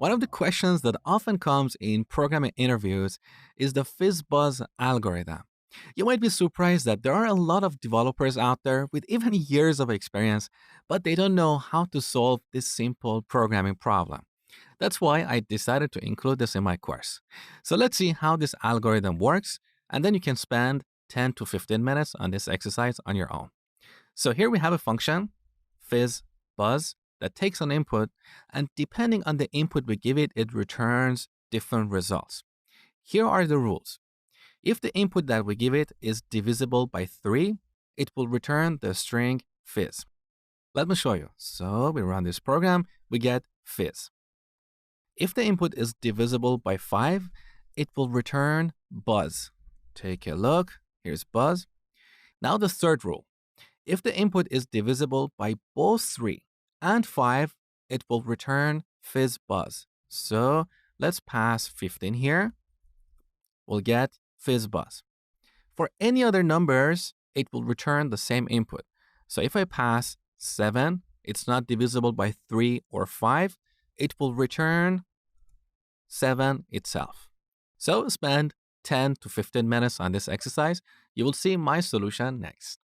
One of the questions that often comes in programming interviews is the FizzBuzz algorithm. You might be surprised that there are a lot of developers out there with even years of experience, but they don't know how to solve this simple programming problem. That's why I decided to include this in my course. So let's see how this algorithm works, and then you can spend 10 to 15 minutes on this exercise on your own. So here we have a function, FizzBuzz, that takes an input, and depending on the input we give it, it returns different results. Here are the rules. If the input that we give it is divisible by 3, it will return the string fizz. Let me show you. So we run this program, we get fizz. If the input is divisible by 5, it will return buzz. Take a look. Here's buzz. Now the third rule. If the input is divisible by both 3 and 5, it will return fizz buzz. So let's pass 15 here. We'll get fizz buzz. For any other numbers, it will return the same input. So if I pass 7, it's not divisible by 3 or 5, it will return 7 itself. So spend 10 to 15 minutes on this exercise. You will see my solution next.